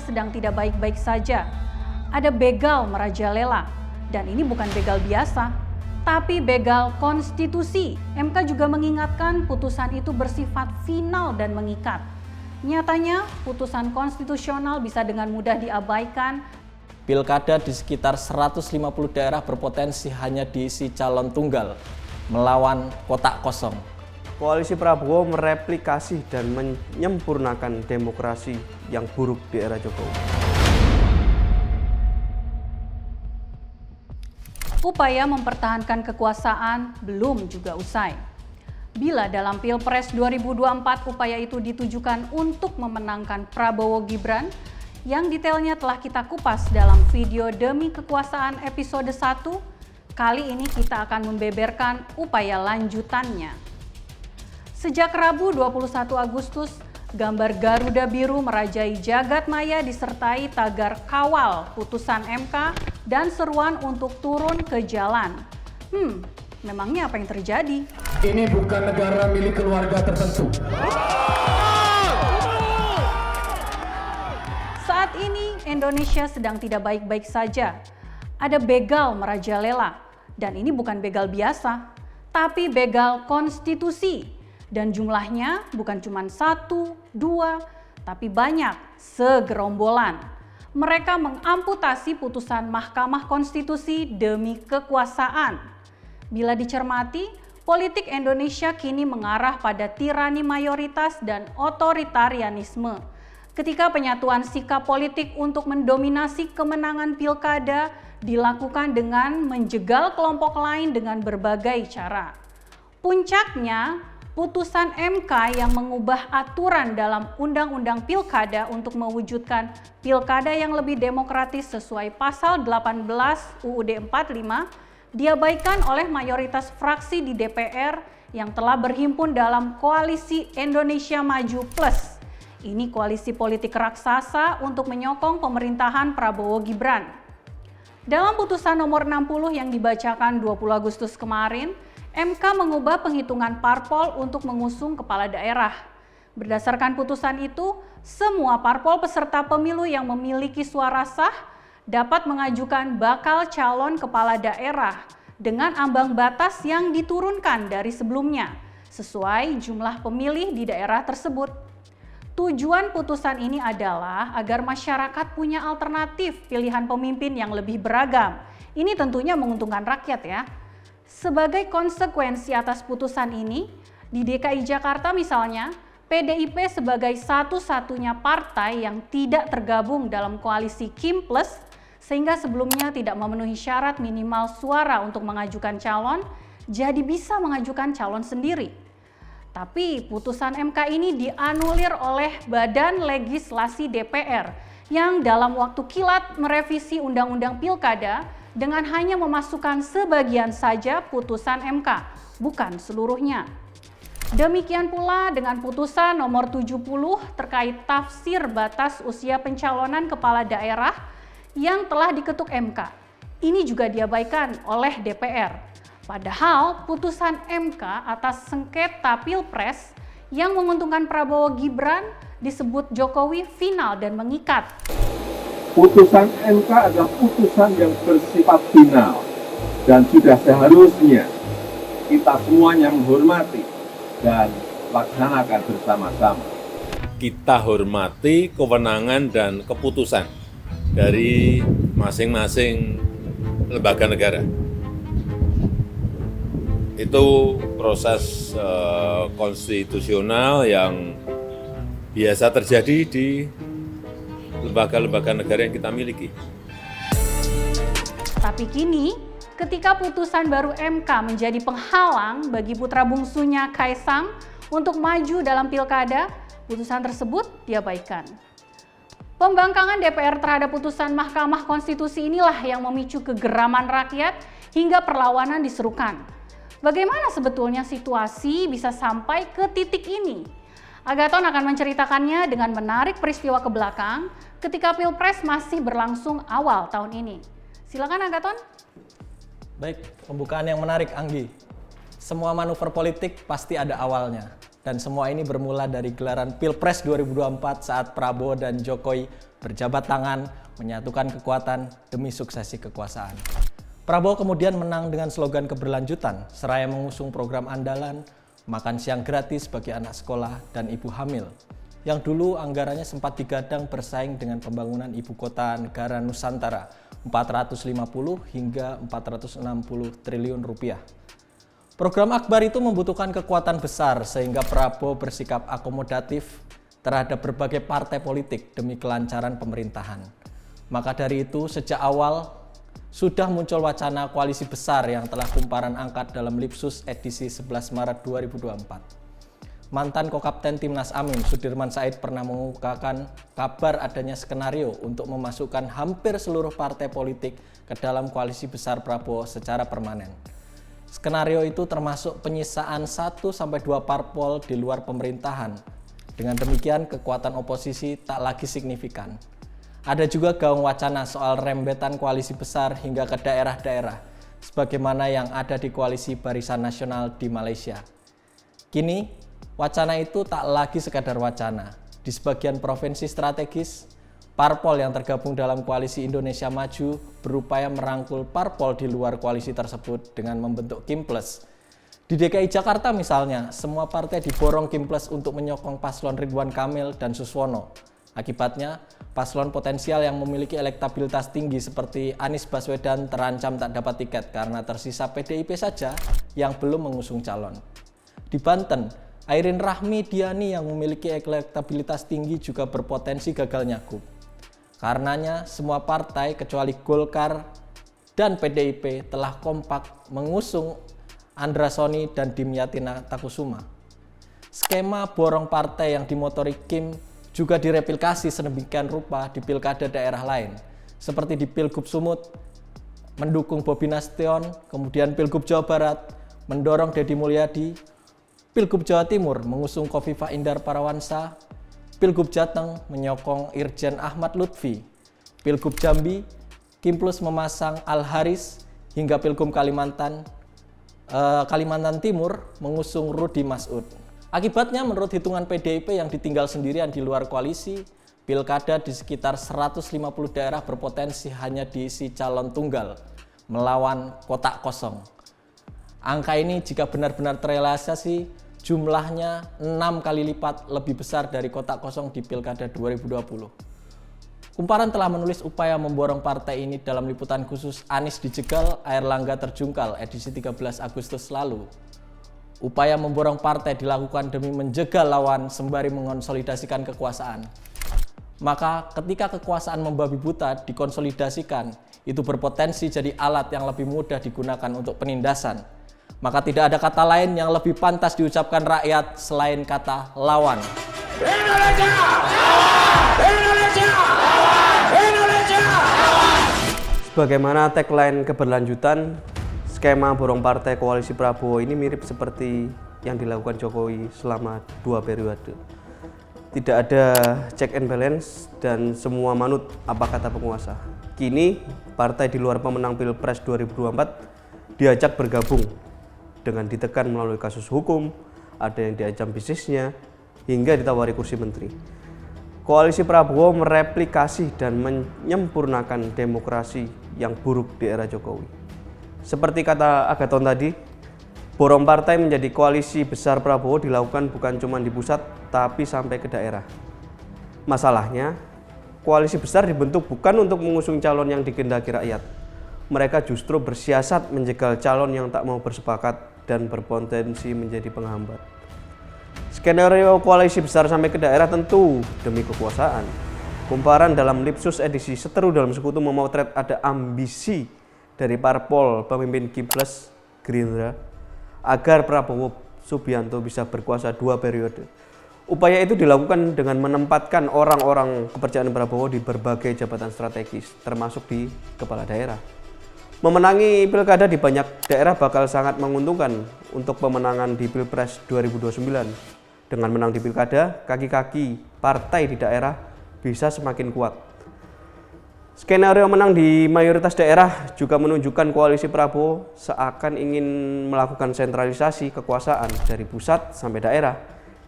sedang tidak baik-baik saja. Ada begal merajalela, dan ini bukan begal biasa, tapi begal konstitusi. MK juga mengingatkan putusan itu bersifat final dan mengikat. Nyatanya, putusan konstitusional bisa dengan mudah diabaikan. Pilkada di sekitar 150 daerah berpotensi hanya diisi calon tunggal melawan kotak kosong. Koalisi Prabowo mereplikasi dan menyempurnakan demokrasi yang buruk di era Jokowi. Upaya mempertahankan kekuasaan belum juga usai. Bila dalam Pilpres 2024 upaya itu ditujukan untuk memenangkan Prabowo Gibran, yang detailnya telah kita kupas dalam video Demi Kekuasaan episode 1, kali ini kita akan membeberkan upaya lanjutannya. Sejak Rabu 21 Agustus, gambar Garuda Biru merajai jagat maya disertai tagar kawal putusan MK dan seruan untuk turun ke jalan. Memangnya apa yang terjadi? Ini bukan negara milik keluarga tertentu. Saat ini Indonesia sedang tidak baik-baik saja. Ada begal merajalela, dan ini bukan begal biasa, tapi begal konstitusi. Dan jumlahnya bukan cuma 1, 2, tapi banyak, segerombolan. Mereka mengamputasi putusan Mahkamah Konstitusi demi kekuasaan. Bila dicermati, politik Indonesia kini mengarah pada tirani mayoritas dan otoritarianisme. Ketika penyatuan sikap politik untuk mendominasi kemenangan pilkada dilakukan dengan menjegal kelompok lain dengan berbagai cara. Puncaknya, putusan MK yang mengubah aturan dalam Undang-Undang Pilkada untuk mewujudkan pilkada yang lebih demokratis sesuai pasal 18 UUD 45 diabaikan oleh mayoritas fraksi di DPR yang telah berhimpun dalam Koalisi Indonesia Maju Plus. Ini koalisi politik raksasa untuk menyokong pemerintahan Prabowo Gibran. Dalam putusan nomor 60 yang dibacakan 20 Agustus kemarin, MK mengubah penghitungan parpol untuk mengusung kepala daerah. Berdasarkan putusan itu, semua parpol peserta pemilu yang memiliki suara sah dapat mengajukan bakal calon kepala daerah dengan ambang batas yang diturunkan dari sebelumnya, sesuai jumlah pemilih di daerah tersebut. Tujuan putusan ini adalah agar masyarakat punya alternatif pilihan pemimpin yang lebih beragam. Ini tentunya menguntungkan rakyat ya. Sebagai konsekuensi atas putusan ini, di DKI Jakarta misalnya, PDIP sebagai satu-satunya partai yang tidak tergabung dalam koalisi Kim Plus, sehingga sebelumnya tidak memenuhi syarat minimal suara untuk mengajukan calon, jadi bisa mengajukan calon sendiri. Tapi putusan MK ini dianulir oleh Badan Legislasi DPR yang dalam waktu kilat merevisi Undang-Undang Pilkada dengan hanya memasukkan sebagian saja putusan MK, bukan seluruhnya. Demikian pula dengan putusan nomor 70 terkait tafsir batas usia pencalonan kepala daerah yang telah diketuk MK. Ini juga diabaikan oleh DPR. Padahal putusan MK atas sengketa Pilpres yang menguntungkan Prabowo Gibran disebut Jokowi final dan mengikat. Putusan MK adalah putusan yang bersifat final dan sudah seharusnya kita semuanya menghormati dan laksanakan bersama-sama. Kita hormati kewenangan dan keputusan dari masing-masing lembaga negara. Itu proses konstitusional yang biasa terjadi di lembaga-lembaga negara yang kita miliki. Tapi kini, ketika putusan baru MK menjadi penghalang bagi putra bungsunya Kaisang untuk maju dalam pilkada, putusan tersebut diabaikan. Pembangkangan DPR terhadap putusan Mahkamah Konstitusi inilah yang memicu kegeraman rakyat hingga perlawanan diserukan. Bagaimana sebetulnya situasi bisa sampai ke titik ini? Agathon akan menceritakannya dengan menarik peristiwa ke belakang ketika Pilpres masih berlangsung awal tahun ini. Silakan Agathon. Baik, pembukaan yang menarik Anggi. Semua manuver politik pasti ada awalnya. Dan semua ini bermula dari gelaran Pilpres 2024 saat Prabowo dan Jokowi berjabat tangan menyatukan kekuatan demi suksesi kekuasaan. Prabowo kemudian menang dengan slogan keberlanjutan, seraya mengusung program andalan, makan siang gratis bagi anak sekolah dan ibu hamil, yang dulu anggarannya sempat digadang bersaing dengan pembangunan ibu kota negara Nusantara, 450 hingga 460 triliun rupiah. Program Akbar itu membutuhkan kekuatan besar sehingga Prabowo bersikap akomodatif terhadap berbagai partai politik demi kelancaran pemerintahan. Maka dari itu sejak awal sudah muncul wacana koalisi besar yang telah kumparan angkat dalam Lipsus edisi 11 Maret 2024. Mantan Kokapten Timnas Amin, Sudirman Said pernah mengemukakan kabar adanya skenario untuk memasukkan hampir seluruh partai politik ke dalam koalisi besar Prabowo secara permanen. Skenario itu termasuk penyisaan 1-2 parpol di luar pemerintahan. Dengan demikian kekuatan oposisi tak lagi signifikan. Ada juga gaung wacana soal rembetan koalisi besar hingga ke daerah-daerah, sebagaimana yang ada di koalisi Barisan Nasional di Malaysia. Kini, wacana itu tak lagi sekadar wacana. Di sebagian provinsi strategis, parpol yang tergabung dalam koalisi Indonesia Maju berupaya merangkul parpol di luar koalisi tersebut dengan membentuk Kimples. Di DKI Jakarta misalnya, semua partai diborong Kimples untuk menyokong paslon Ridwan Kamil dan Suswono. Akibatnya, paslon potensial yang memiliki elektabilitas tinggi seperti Anies Baswedan terancam tak dapat tiket karena tersisa PDIP saja yang belum mengusung calon. Di Banten, Airin Rahmidiani yang memiliki elektabilitas tinggi juga berpotensi gagal nyagup. Karenanya, semua partai kecuali Golkar dan PDIP telah kompak mengusung Andra Soni dan Dimyati Natakusuma. Skema borong partai yang dimotori Kim juga direplikasi sedemikian rupa di pilkada daerah lain, seperti di Pilgub Sumut, mendukung Bobi Nasution, kemudian Pilgub Jawa Barat, mendorong Deddy Mulyadi, Pilgub Jawa Timur mengusung Khofifah Indar Parawansa, Pilgub Jateng menyokong Irjen Ahmad Lutfi, Pilgub Jambi, Kimples memasang Al Haris, hingga Pilgub Kalimantan Timur mengusung Rudi Masud. Akibatnya menurut hitungan PDIP yang ditinggal sendirian di luar koalisi, pilkada di sekitar 150 daerah berpotensi hanya diisi calon tunggal melawan kotak kosong. Angka ini jika benar-benar terrealisasi, jumlahnya 6 kali lipat lebih besar dari kotak kosong di Pilkada 2020. Kumparan telah menulis upaya memborong partai ini dalam liputan khusus Anies dijegal, Airlangga terjungkal edisi 13 Agustus lalu. Upaya memborong partai dilakukan demi menjegal lawan sembari mengonsolidasikan kekuasaan. Maka ketika kekuasaan membabi buta dikonsolidasikan, itu berpotensi jadi alat yang lebih mudah digunakan untuk penindasan. Maka tidak ada kata lain yang lebih pantas diucapkan rakyat selain kata lawan. Indonesia! Indonesia! Indonesia! Sebagaimana tagline keberlanjutan, skema borong partai koalisi Prabowo ini mirip seperti yang dilakukan Jokowi selama 2 periode. Tidak ada check and balance dan semua manut apa kata penguasa. Kini, partai di luar pemenang Pilpres 2024 diajak bergabung dengan ditekan melalui kasus hukum, ada yang diancam bisnisnya, hingga ditawari kursi menteri. Koalisi Prabowo mereplikasi dan menyempurnakan demokrasi yang buruk di era Jokowi. Seperti kata Agathon tadi, borong partai menjadi koalisi besar Prabowo dilakukan bukan cuma di pusat, tapi sampai ke daerah. Masalahnya, koalisi besar dibentuk bukan untuk mengusung calon yang dikehendaki rakyat. Mereka justru bersiasat menjegal calon yang tak mau bersepakat dan berpotensi menjadi penghambat. Skenario koalisi besar sampai ke daerah tentu demi kekuasaan. Kumparan dalam Lipsus edisi Seteru dalam Sekutu memotret ada ambisi dari parpol pemimpin Kimples Gerindra agar Prabowo Subianto bisa berkuasa 2 periode. Upaya itu dilakukan dengan menempatkan orang-orang kepercayaan Prabowo di berbagai jabatan strategis, termasuk di kepala daerah. Memenangi pilkada di banyak daerah bakal sangat menguntungkan untuk pemenangan di Pilpres 2029. Dengan menang di pilkada, kaki-kaki partai di daerah bisa semakin kuat. Skenario menang di mayoritas daerah juga menunjukkan koalisi Prabowo seakan ingin melakukan sentralisasi kekuasaan dari pusat sampai daerah,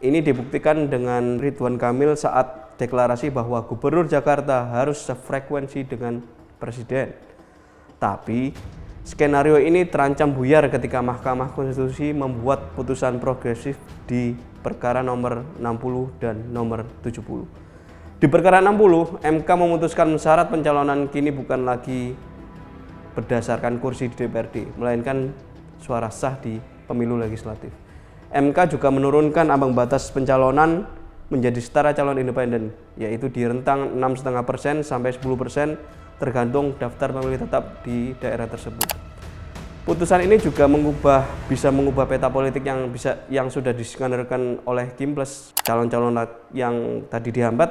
Ini dibuktikan dengan Ridwan Kamil saat deklarasi bahwa Gubernur Jakarta harus sefrekuensi dengan Presiden. Tapi skenario ini terancam buyar ketika Mahkamah Konstitusi membuat putusan progresif di perkara nomor 60 dan nomor 70. Di perkara 60, MK memutuskan syarat pencalonan kini bukan lagi berdasarkan kursi di DPRD, melainkan suara sah di pemilu legislatif. MK juga menurunkan ambang batas pencalonan menjadi setara calon independen, yaitu di rentang 6,5% sampai 10% tergantung daftar pemilih tetap di daerah tersebut. Putusan ini juga bisa mengubah peta politik yang sudah diskenario oleh Kimples. Calon-calon yang tadi dihambat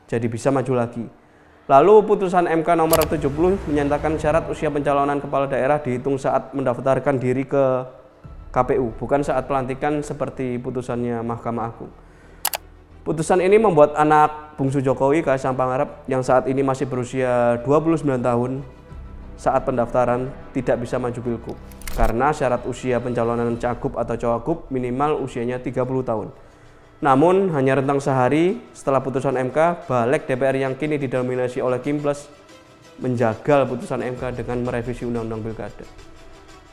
jadi bisa maju lagi. Lalu putusan MK nomor 70 menyatakan syarat usia pencalonan kepala daerah dihitung saat mendaftarkan diri ke KPU, bukan saat pelantikan seperti putusannya Mahkamah Agung. Putusan ini membuat anak bungsu Jokowi, Kaisang Pangarep, yang saat ini masih berusia 29 tahun saat pendaftaran tidak bisa maju pilgub karena syarat usia pencalonan cagup atau cawagup minimal usianya 30 tahun. Namun hanya rentang sehari setelah putusan MK, Balik DPR yang kini didominasi oleh Kimples menjagal putusan MK dengan merevisi Undang-Undang Pilkada.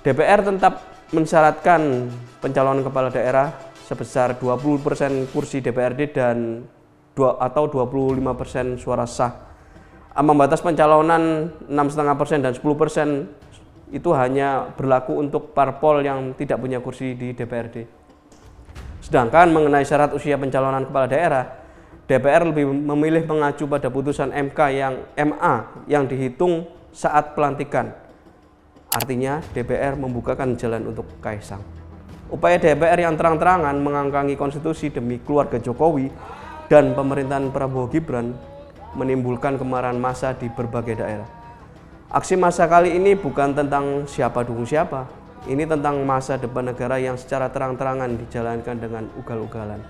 DPR tetap mensyaratkan pencalonan kepala daerah sebesar 20% kursi DPRD atau 25% suara sah. Ambang batas pencalonan 6,5% dan 10% itu hanya berlaku untuk parpol yang tidak punya kursi di DPRD. Sedangkan mengenai syarat usia pencalonan kepala daerah, DPR lebih memilih mengacu pada putusan MA yang dihitung saat pelantikan. Artinya DPR membukakan jalan untuk Kaisang. Upaya DPR yang terang-terangan mengangkangi konstitusi demi keluarga Jokowi dan pemerintahan Prabowo Gibran menimbulkan kemarahan massa di berbagai daerah. Aksi massa kali ini bukan tentang siapa dukung siapa, ini tentang masa depan negara yang secara terang-terangan dijalankan dengan ugal-ugalan.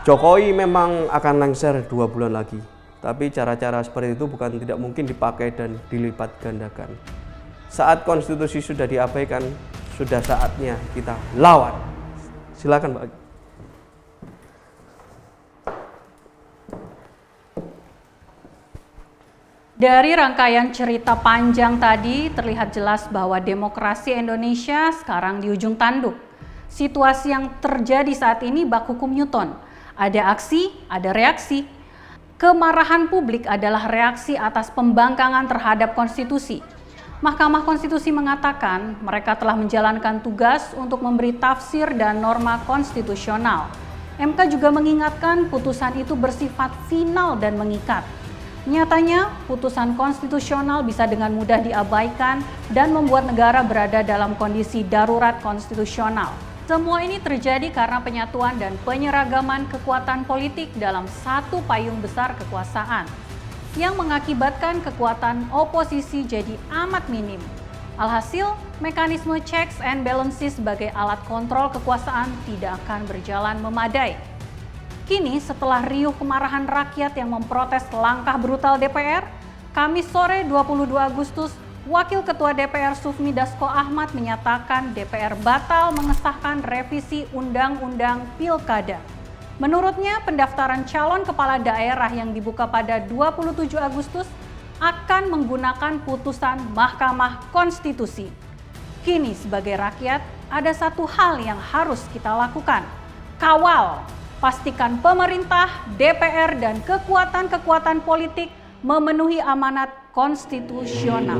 Jokowi memang akan lengser 2 bulan lagi, tapi cara-cara seperti itu bukan tidak mungkin dipakai dan dilipat gandakan. Saat konstitusi sudah diabaikan, sudah saatnya kita lawan. Silakan, Pak. Dari rangkaian cerita panjang tadi terlihat jelas bahwa demokrasi Indonesia sekarang di ujung tanduk. Situasi yang terjadi saat ini bak hukum Newton. Ada aksi, ada reaksi. Kemarahan publik adalah reaksi atas pembangkangan terhadap konstitusi. Mahkamah Konstitusi mengatakan mereka telah menjalankan tugas untuk memberi tafsir dan norma konstitusional. MK juga mengingatkan putusan itu bersifat final dan mengikat. Nyatanya, putusan konstitusional bisa dengan mudah diabaikan dan membuat negara berada dalam kondisi darurat konstitusional. Semua ini terjadi karena penyatuan dan penyeragaman kekuatan politik dalam satu payung besar kekuasaan, yang mengakibatkan kekuatan oposisi jadi amat minim. Alhasil, mekanisme checks and balances sebagai alat kontrol kekuasaan tidak akan berjalan memadai. Kini setelah riuh kemarahan rakyat yang memprotes langkah brutal DPR, Kamis sore 22 Agustus, Wakil Ketua DPR Sufmi Dasko Ahmad menyatakan DPR batal mengesahkan revisi Undang-Undang Pilkada. Menurutnya, pendaftaran calon kepala daerah yang dibuka pada 27 Agustus akan menggunakan putusan Mahkamah Konstitusi. Kini sebagai rakyat, ada satu hal yang harus kita lakukan. Kawal! Pastikan pemerintah, DPR, dan kekuatan-kekuatan politik memenuhi amanat konstitusional.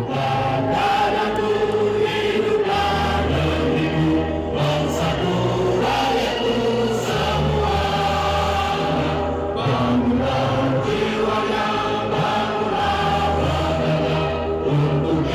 Untuk